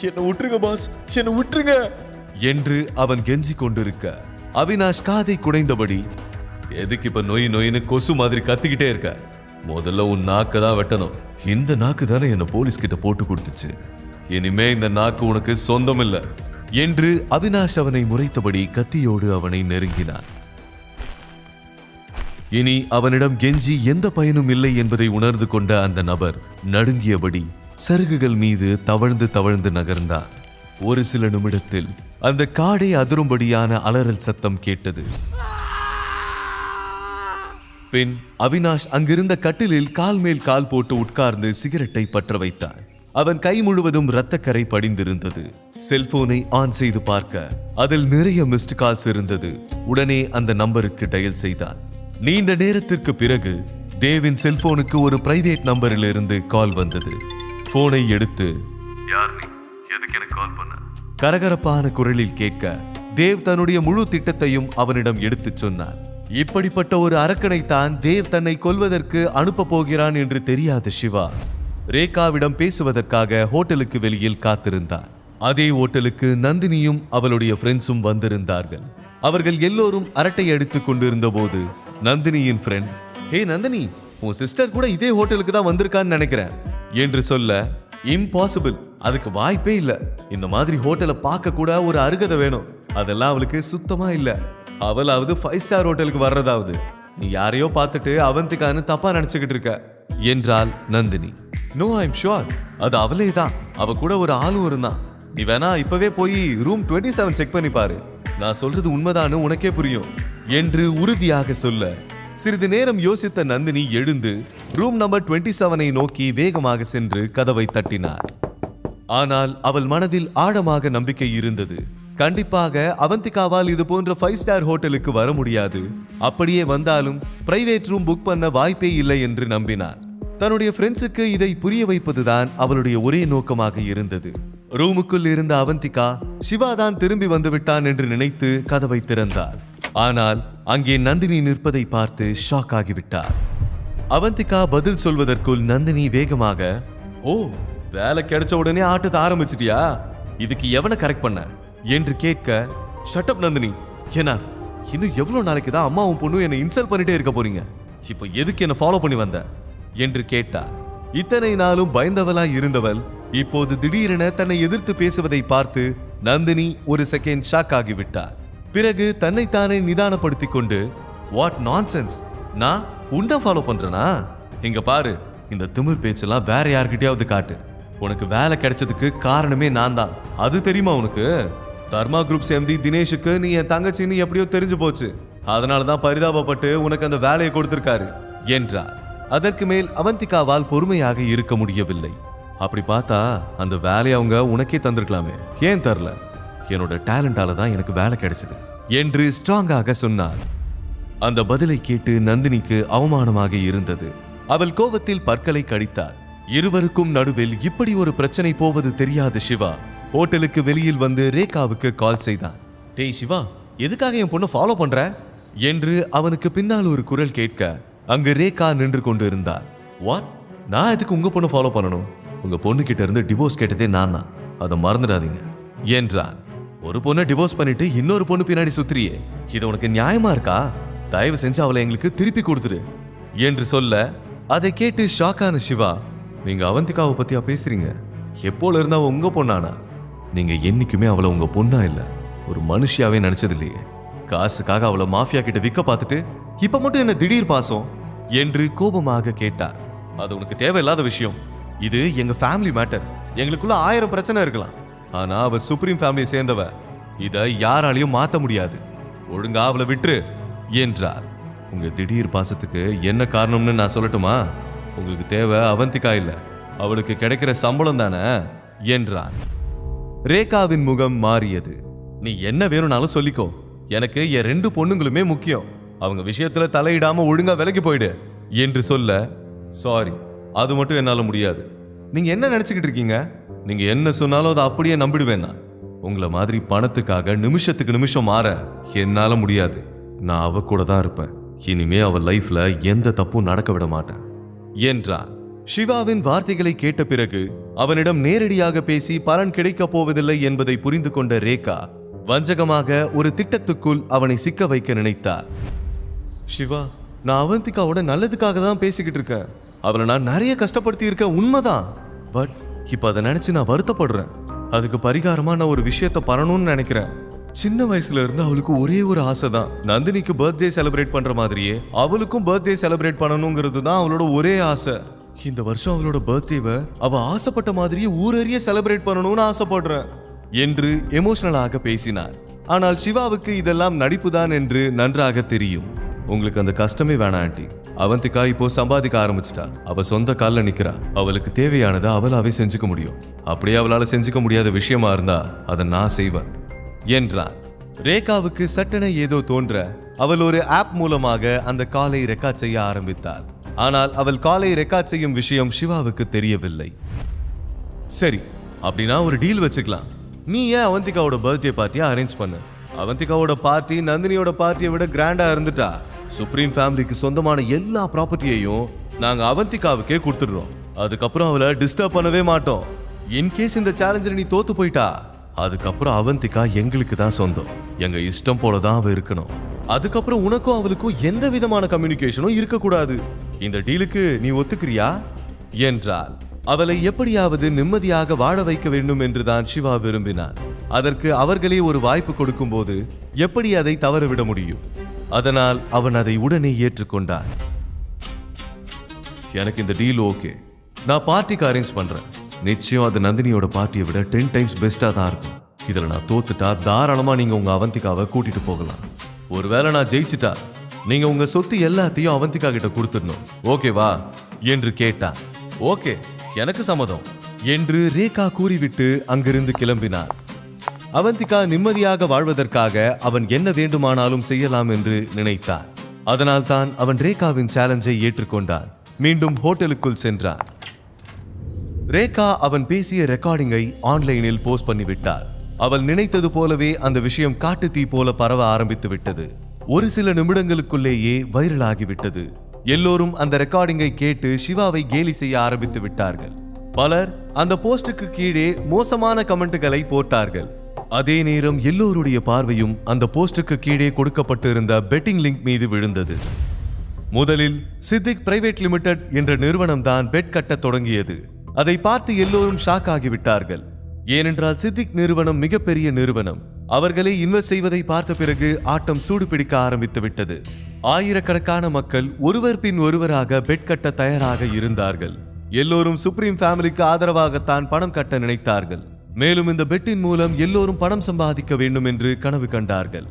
என்ன விட்டுருங்க பாஸ், என்ன விட்டுருங்க என்று அவன் கெஞ்சி கொண்டிருக்க அவினாஷ் காதை குடைந்தபடி, எதுக்கு இப்ப நொய் நொயின்னு கொசு மாதிரி கத்திக்கிட்டே இருக்க? முதல்ல உன் நாக்கு தான் வெட்டணும். இந்த நாக்கு தானே என்ன போலீஸ் கிட்ட போட்டு கொடுத்துச்சு. இனிமே இந்த நாக்கு உனக்கு சொந்தம் இல்ல என்று அவினாஷ் அவனை முறைத்தபடி கத்தியோடு அவனை நெருங்கினான். இனி அவனிடம் கெஞ்சி எந்த பயனும் இல்லை என்பதை உணர்ந்து கொண்ட அந்த நபர் நடுங்கியபடி சருகுகள் மீது தவழ்ந்து தவழ்ந்து நகர்ந்தார். ஒரு சில நிமிடத்தில் அந்த காடை அதிரும்படியான அலறல் சத்தம் கேட்டது. பின் அவினாஷ் அங்கிருந்த கட்டிலில் கால் மேல் கால் போட்டு உட்கார்ந்து சிகரெட்டை பற்ற வைத்தான். அவன் கை முழுவதும் இரத்தக்கரை படிந்திருந்தது. செல்போனை ஆன் செய்து பார்க்க அதில் நிறைய மிஸ்டு கால்ஸ் இருந்தது. உடனே அந்த நம்பருக்கு டயல் செய்தான். நீண்ட நேரத்திற்கு பிறகு தேவின் செல்போனுக்கு ஒரு பிரைவேட் நம்பரில் இருந்து கால் வந்தது. போனை எடுத்து, யார் நீ, எதுக்கு எனக்கு கால் பண்ண? கரகரப்பான குரலில் கேட்க தேவ் தன்னுடைய முழு திட்டத்தையும் அவனிடம் எடுத்துச் சொன்னான். இப்படிப்பட்ட ஒரு அரக்கனைத்தான் தேவ் தன்னை கொல்வதற்கு அனுப்ப போகிறான் என்று தெரியாத சிவா ரேகாவிடம் பேசுவதற்காக ஹோட்டலுக்கு வெளியில் காத்திருந்தார். அதே ஹோட்டலுக்கு நந்தினியும் அவளுடைய ஃப்ரெண்ட்ஸும் வந்திருந்தார்கள். அவர்கள் எல்லோரும் அரட்டை அடித்துக் கொண்டிருந்த போது நந்தினியின் ஃப்ரெண்ட், ஹே நந்தினி, உன் சிஸ்டர் கூட இதே ஹோட்டலுக்கு தான் வந்திருக்கான்னு நினைக்கிறேன் என்று சொல்ல, இம்பாசிபிள், அதுக்கு வாய்ப்பே இல்ல. இந்த மாதிரி ஹோட்டலை பார்க்க கூட ஒரு அருகதை வேணும். அதெல்லாம் அவளுக்கு சுத்தமா இல்ல. அவளாவது 5 ஸ்டார் ஹோட்டலுக்கு வர்றதாவது. நீ யாரையோ பார்த்துட்டு அவந்திக்கான்னு தப்பா நினைச்சுக்கிட்டு இருக்க என்றாள் நந்தினி. நோ, ஐம் ஷுர், அது அவளே தான். அவ கூட ஒரு ஆளும் இருந்தான். நீ வேணா இப்பவே போய் ரூம் 27 செக் பண்ணி பாரு. நான் சொல்றது உண்மைதான்னு உனக்கே புரியும் என்று உறுதியாக சொல்ல, சிறிது நேரம் யோசித்த நந்தினி எழுந்து ரூம் நம்பர் 27ஐ நோக்கி வேகமாக சென்று கதவை தட்டினார். ஆனால் அவள் மனதில் ஆழமாக நம்பிக்கை இருந்தது. கண்டிப்பாக அவந்திகாவால் இது போன்ற 5 ஸ்டார் ஹோட்டலுக்கு வர முடியாது. அப்படியே வந்தாலும் பிரைவேட் ரூம் புக் பண்ண வாய்ப்பே இல்லை என்று நம்பினார். தன்னுடைய ஃப்ரெண்ட்ஸுக்கு இதை புரிய வைப்பதுதான் அவளுடைய ஒரே நோக்கமாக இருந்தது. ரூமுக்குள் இருந்த அவந்திகா சிவாதான் திரும்பி வந்து விட்டான் என்று நினைத்து கதவை திறந்தார். ஆனால் அங்கே நந்தினி நிற்பதை பார்த்து ஷாக் ஆகிவிட்டார். அவந்திகா பதில் சொல்வதற்குள் நந்தினி வேகமாக, ஓ, வேலை கிடைச்ச உடனே ஆட்டத்தை ஆரம்பிச்சிட்டியா? இதுக்கு எவனை கரெக்ட் பண்ண என்று கேட்க, ஷட் அப் நந்தினி, எனாஃப். இன்னும் எவ்வளவு நாளைக்கு தான் அம்மாவும் பொண்ணு என்னை இன்சல்ட் பண்ணிட்டே இருக்க போறீங்க? இப்போ எதுக்கு என்ன ஃபாலோ பண்ணி வந்த என்று கேட்டார். இத்தனை நாளும் பயந்தவளாய் இருந்தவள் இப்போது திடீரென தன்னை எதிர்த்து பேசுவதை பார்த்து நந்தினி ஒரு செகண்ட் ஷாக் ஆகிவிட்டார். பிறகு தன்னைத்தானே நிதானப்படுத்திக் கொண்டு, வாட் நான்சென்ஸ், நான் உன்னை ஃபாலோ பண்றேனா? இங்க பாரு, இந்த திமிர் பேச்செல்லாம் வேற யார்கிட்டயாவது காட்டு. உனக்கு வேலை கிடைச்சதுக்கு காரணமே நான் தான், அது தெரியுமா உனக்கு? தர்மா குரூப் எம்டி தினேஷுக்கு நீ என் தங்கச்சின்னு எப்படியோ தெரிஞ்சு போச்சு. அதனாலதான் பரிதாபப்பட்டு உனக்கு அந்த வேலையை கொடுத்திருக்காரு என்றார். அதற்கு மேல் அவந்திகாவால் பொறுமையாக இருக்க முடியவில்லை. அப்படி பார்த்தா அந்த வேலையை அவங்க உனக்கே தந்திருக்கலாமே, ஏன் தரல? என்னோட டேலண்டால தான் எனக்கு வேலை கிடைச்சது என்று ஸ்ட்ராங்காக சொன்னார். அந்த பதிலை கேட்டு நந்தினிக்கு அவமானமாக இருந்தது. அவள் கோபத்தில் பற்களை கடித்தார். இருவருக்கும் நடுவில் இப்படி ஒரு பிரச்சனை போவது தெரியாத சிவா ஹோட்டலுக்கு வெளியில் வந்து ரேகாவுக்கு கால் செய்தான். டேய் சிவா, எதுக்காக என் பொண்ணை ஃபாலோ பண்ற என்று அவனுக்கு பின்னால் ஒரு குரல் கேட்க அங்கு ரேகா நின்று கொண்டு இருந்தார். வாட்? நான் எதுக்கு உங்க பொண்ணை ஃபாலோ பண்ணணும்? உங்க பொண்ணு கிட்ட இருந்து டிவோர்ஸ் கேட்டதே நான் தான், அதை மறந்துடாதீங்க என்றான். ஒரு பொண்ணை டிவோர்ஸ் பண்ணிட்டு இன்னொரு பொண்ணு பின்னாடி சுத்திரியே, இது உனக்கு நியாயமா இருக்கா? தயவு செஞ்சு அவளை எங்களுக்கு திருப்பி கொடுத்துரு என்று சொல்ல, அதை கேட்டு ஷாக்கான சிவா, நீங்க அவந்திகாவை பத்தியா பேசுறீங்க? எப்போல இருந்தா உங்க பொண்ணானா? நீங்க என்னைக்குமே அவளை உங்க பொண்ணா இல்ல, ஒரு மனுஷியாவே நினைச்சது இல்லையே. காசுக்காக அவளை மாஃபியா கிட்ட விற்க பார்த்துட்டு இப்ப மட்டும் என்ன திடீர் பாசம் என்று கோபமாக கேட்டார். அது உனக்கு தேவையில்லாத விஷயம். இது எங்க ஃபேமிலி மேட்டர். எங்களுக்குள்ள 1000 பிரச்சனை இருக்கலாம், ஆனா அவ சுப்ரீம் ஃபேமிலியை சேர்ந்தவ. இதை யாராலையும் மாத்த முடியாது. ஒழுங்கா அவளை விட்டுரு என்றார். உங்க திடீர் பாசத்துக்கு என்ன காரணம்னு நான் சொல்லட்டுமா? உங்களுக்கு தேவை அவந்திகா இல்ல, அவளுக்கு கிடைக்கிற சம்பளம் தானே என்றான். ரேகாவின் முகம் மாறியது. நீ என்ன வேணும்னாலும் சொல்லிக்கோ, எனக்கு என் 2 பொண்ணுங்களுமே முக்கியம். அவங்க விஷயத்துல தலையிடாம ஒழுங்கா விலகி போயிடு என்று சொல்ல, சாரி, அது மட்டும் என்னால முடியாது. நீங்க என்ன நினைச்சுக்கிட்டு இருக்கீங்க? நீங்க என்ன சொன்னாலும் அதை அப்படியே நம்பிடுவேன்னா? உங்களை மாதிரி பணத்துக்காக நிமிஷத்துக்கு நிமிஷம் மாற என்னால முடியாது. நான் அவ கூட தான் இருப்பேன். இனிமே அவ லைஃப்ல எந்த தப்பும் நடக்க விட மாட்டேன் என்றான். சிவாவின் வார்த்தைகளை கேட்ட பிறகு அவனிடம் நேரடியாக பேசி பலன் கிடைக்கப் போவதில்லை என்பதை புரிந்து கொண்ட ரேகா வஞ்சகமாக ஒரு திட்டத்துக்குள் அவனை சிக்க வைக்க நினைத்தார். சிவா, நான் அவந்திகாவோட நல்லதுக்காக தான் பேசிக்கிட்டு இருக்கேன். அவளை நான் நிறைய கஷ்டப்படுத்தி இருக்கேன், உண்மைதான். பட் இப்ப அதை நினைச்சு நான் வருத்தப்படுறேன். அதுக்கு பரிகாரமா நான் ஒரு விஷயத்த பண்ணணும்னு நினைக்கிறேன். சின்ன வயசுல இருந்து அவளுக்கு ஒரே ஒரு ஆசை தான், நந்தினிக்கு பர்த்டே செலிப்ரேட் பண்ற மாதிரியே அவளுக்கும் பர்த்டே செலிப்ரேட் பண்ணணுங்கிறது தான் அவளோட ஒரே ஆசை. இந்த வருஷம் அவளோட பர்த்டேவை அவ ஆசைப்பட்ட மாதிரியே ஊரறிய செலிப்ரேட் பண்ணணும்னு ஆசைப்படுறேன் என்று எமோஷனலாக பேசினார். ஆனால் சிவாவுக்கு இதெல்லாம் நடிப்புதான் என்று நன்றாக தெரியும். உங்களுக்கு அந்த கஷ்டமே வேணாம் ஆண்டி. அவந்திகா இப்போ சம்பாதிக்க ஆரம்பிச்சிட்டா. அவ சொந்த கால்ல நிக்கிறா. அவளுக்கு தேவையானதை அவளாவே செஞ்சுக்க முடியும். அப்படியே அவளால செஞ்சுக்க முடியாத விஷயமா இருந்தா அதை நான் செய்வேன் என்றான். ரேகாவுக்கு சட்டென ஏதோ தோன்ற அவள் ஒரு ஆப் மூலமாக அந்த காலை ரெக்கார்ட் செய்ய ஆரம்பித்தாள். ஆனால் அவள் காலை ரெக்கார்ட் செய்யும் விஷயம் சிவாவுக்கு தெரியவில்லை. சரி, அப்படின்னா ஒரு டீல் வச்சுக்கலாம். நீ ஏன் அவந்திகாவோட பர்த்டே பார்ட்டியை அரேஞ்ச் பண்ணு. அவந்திகாவோட பார்ட்டி நந்தினியோட பார்ட்டியை விட கிராண்டா இருந்துட்டா சுப்ரீம் ஃபேமிலிக்கு சொந்தமான எல்லா ப்ராப்பர்ட்டியையும் நாங்க அவந்திகாவுக்கே கொடுத்துடுறோம். அதுக்கப்புறம் அவளை டிஸ்டர்ப் பண்ணவே மாட்டோம். இன்கேஸ் இந்த சேலஞ்சில் நீ தோத்து போயிட்டா அதுக்கப்புறம் அவந்திகா எங்களுக்கு தான் சொந்தம். எங்க இஷ்டம் போலதான் அவ இருக்கணும். அதுக்கப்புறம் உனக்கும் அவளுக்கும் எந்த விதமான கம்யூனிகேஷனும் இருக்கக்கூடாது. இந்த டீலுக்கு நீ ஒத்துக்கிறியா என்றாள். அவளை எப்படியாவது நிம்மதியாக வாழ வைக்க வேண்டும் என்றுதான் சிவா விரும்பினார். அதற்கு அவர்களே ஒரு வாய்ப்பு கொடுக்கும் போது எப்படி அதை தவறவிட முடியும்? அதனால் அவன் அதை உடனே ஏற்றுக்கொண்டான். எனக்கு இந்த டீல் ஓகே. நான் பார்ட்டிக்கு அரேஞ்ச் பண்றேன். நிச்சயம் அது நந்தினியோட பார்ட்டியை விட 10 டைம்ஸ் பெஸ்டா தான் இருக்கும். இதுல நான் தோத்துட்டா தாராளமா நீங்க உங்க அவந்திகாவை கூட்டிட்டு போகலாம். ஒருவேளை நான் ஜெயிச்சுட்டா நீங்க உங்க சொத்து எல்லாத்தையும் அவந்திகா கிட்ட கொடுத்துடணும். ஓகேவா என்று கேட்டான். ஓகே, எனக்கு சம்மதம் என்று ரேகா கூறிவிட்டு அங்கிருந்து கிளம்பினார். அவந்திகா நிம்மதியாக வாழ்வதற்காக அவன் என்ன வேண்டுமானாலும் செய்யலாம் என்று நினைத்தான். அதனால் தான் அவன் ரேகாவின் சேலஞ்சை ஏற்றுக்கொண்டான். மீண்டும் ஹோட்டலுக்குள் சென்றான். ரேகா அவன் பேசிய ரெக்கார்டிங்கை ஆன்லைனில் போஸ்ட் பண்ணிவிட்டார். அவள் நினைத்தது போலவே அந்த விஷயம் காட்டு தீ போல பரவ ஆரம்பித்து விட்டது. ஒரு சில நிமிடங்களுக்குள்ளேயே வைரல் ஆகிவிட்டது. எல்லோரும் அந்த ரெக்கார்டிங்கை கேட்டு சிவாவை கேலி செய்ய ஆரம்பித்து விட்டார்கள். பலர் அந்த போஸ்டுக்கு கீழே மோசமான கமெண்ட்டுகளை போட்டார்கள். அதே நேரம் எல்லோருடைய பார்வையும் அந்த போஸ்டுக்கு கீழே கொடுக்கப்பட்டிருந்த பெட்டிங் லிங்க் மீது விழுந்தது. முதலில் சித்திக் பிரைவேட் லிமிடெட் என்ற நிறுவனம் தான் பெட் கட்ட தொடங்கியது. அதை பார்த்து எல்லோரும் ஷாக் ஆகிவிட்டார்கள். ஏனென்றால் சித்திக் நிறுவனம் மிகப்பெரிய நிறுவனம். அவர்களை இன்வெஸ்ட் செய்வதை பார்த்த பிறகு ஆட்டம் சூடு பிடிக்க ஆரம்பித்து விட்டது. ஆயிரக்கணக்கான மக்கள் ஒருவர் பின் ஒருவராக பெட் கட்ட தயாராக இருந்தார்கள். எல்லோரும் சுப்ரீம் ஃபேமிலிக்கு ஆதரவாகத்தான் பணம் கட்ட நினைத்தார்கள். மேலும் இந்த பெட்டின் மூலம் எல்லோரும் பணம் சம்பாதிக்க வேண்டும் என்று கனவு கண்டார்கள்.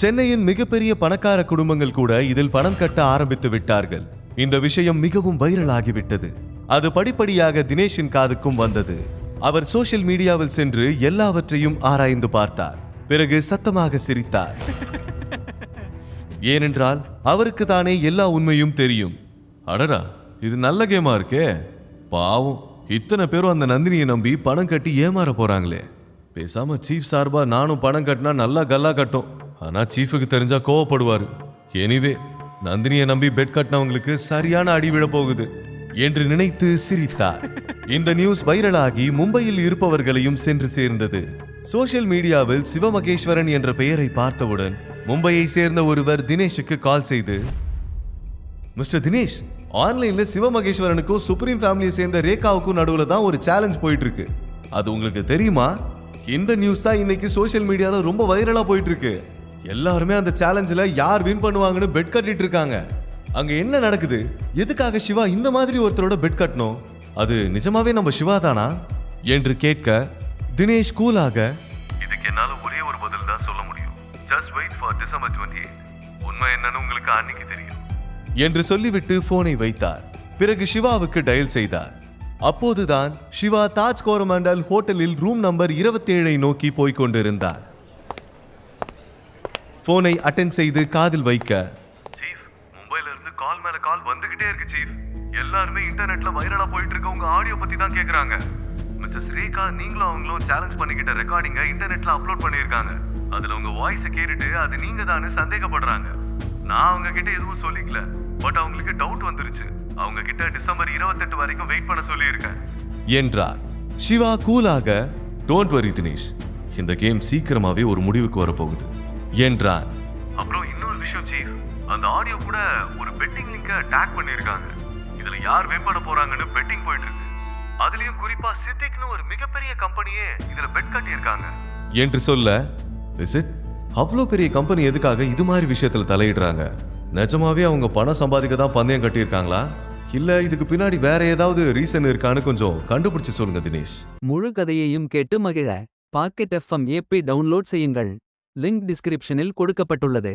சென்னையின் மிகப்பெரிய பணக்கார குடும்பங்கள் கூட இதில் பணம் கட்ட ஆரம்பித்து விட்டார்கள். இந்த விஷயம் மிகவும் வைரல் ஆகிவிட்டது. அது படிப்படியாக தினேஷின் காதுக்கும் வந்தது. அவர் சோசியல் மீடியாவில் சென்று எல்லாவற்றையும் ஆராய்ந்து பார்த்தார். பிறகு சத்தமாக சிரித்தார். ஏனென்றால் அவருக்கு தானே எல்லா உண்மையும் தெரியும். அடடா, இது நல்ல கேமா இருக்கே. பாவம், இத்தனை பேரும் அந்த நந்தினியை நம்பி பணம் கட்டி ஏமாற போறாங்களே. பேசாம சீஃப் சார்பா நானும் பணம் கட்டினா நல்லா கல்லா கட்டும். ஆனா சீஃபுக்கு தெரிஞ்சா கோவப்படுவாரு. எனிவே, நந்தினியை நம்பி பெட் கட்டினவங்களுக்கு சரியான அடி விழ போகுது என்று நினைத்து சிரித்தார். இந்த நியூஸ் வைரலாகி மும்பையில் இருப்பவர்களையும் சென்று சேர்ந்தது. சோசியல் மீடியாவில் சிவமகேஸ்வரன் என்ற பெயரை பார்த்தவுடன் மும்பையை சேர்ந்த ஒருவர் தினேஷுக்கு கால் செய்து, மிஸ்டர் தினேஷ், ஆன்லைன்ல சிவமகேஸ்வரனுக்கும் சுப்ரீம் ஃபேமிலியை சேர்ந்த ரேகாவுக்கும் நடுவுல தான் ஒரு சேலஞ்ச் போயிட்டு இருக்கு. அது உங்களுக்கு தெரியுமா? இந்த நியூஸ் தான் இன்னைக்கு சோசியல் மீடியால ரொம்ப வைரலா போயிட்டு இருக்கு. எல்லாருமே அந்த சேலஞ்சில் யார் வின் பண்ணுவாங்கன்னு பெட் கட்டிட்டு இருக்காங்க. அங்க என்ன நடக்குது? எதுக்காக சிவா இந்த மாதிரி ஒருத்தரோட பெட் கட்டணும்? அது நிஜமாவே நம்ம சிவா தானா என்று கேட்க தினேஷ் கூலாக, இதுக்கு என்னால ஒரே ஒரு பதில் தான் சொல்ல முடியும். Just wait for December 28. உண்மை என்னன்னு உங்களுக்கு அன்னைக்கு தெரியும் என்று சொல்லிவிட்டு போனை வைத்தார். பிறகு சிவாவுக்கு டயல் செய்தார். அப்போதுதான் சிவா தாஜ் கோரமண்டல் ஹோட்டலில் ரூம் நம்பர் 27 நோக்கி போய்க் கொண்டிருந்தார். போனை அட்டென்ட் செய்து காதில் வைக்க, சீஃப், மும்பைல இருந்து கால் மேல கால் வந்துகிட்டே இருக்கு சீஃப். எல்லாருமே இன்டர்நெட்ல வைரலா போயிட்டு இருக்க உங்க ஆடியோ பத்தி தான் கேக்குறாங்க. மிஸ்ஸஸ் ரேகா நீங்களும் அவங்களும் சேலஞ்ச் பண்ணிக்கிட்ட ரெக்கார்டிங்க இன்டர்நெட்ல அப்லோட் பண்ணியிருக்காங்க. அதுல உங்க வாய்ஸை கேட்டுட்டு அது நீங்க தானே சந்தேகப்படுறாங்க. நான் அவங்க கிட்ட எதுவும் சொல்லிக்கல, பட் அவங்களுக்கு டவுட் வந்துருச்சு. அவங்க கிட்ட டிசம்பர் 28 வரைக்கும் வெயிட் பண்ண சொல்லியிருக்கேன் என்றார். சிவா கூலாக, டோன்ட் வரி தினேஷ், இந்த கேம் சீக்கிரமாவே ஒரு முடிவுக்கு வரப்போகுது என்றான். அப்புறம் இன்னொரு விஷயம் சீஃப், அந்த ஆடியோ கூட ஒரு பெட்டிங் லிங்கை டேக் பண்ணிருக்காங்க. இதுல யார் வின் பண்ண போறாங்கன்னு பெட்டிங் போயிட்டு இருக்கு. அதுலயும் குறிப்பா சித்திக்னு ஒரு மிகப்பெரிய கம்பெனியே இதுல பெட் கட்டி இருக்காங்க என்று சொல்ல, அவ்வளோ பெரிய கம்பெனி எதுக்காக இது மாதிரி விஷயத்துல தலையிடுறாங்க? நிஜமாவே அவங்க பணம் சம்பாதிக்க தான் பந்தயம் கட்டியிருக்காங்களா, இல்ல இதுக்கு பின்னாடி வேற ஏதாவது ரீசன் இருக்கான்னு கொஞ்சம் கண்டுபிடிச்சு சொல்லுங்க தினேஷ். முழு கதையையும் கேட்டு மகிழ பாக்கெட் FM ஏபி டவுன்லோட் செய்யுங்கள். லிங்க் டிஸ்கிரிப்ஷனில் கொடுக்கப்பட்டுள்ளது.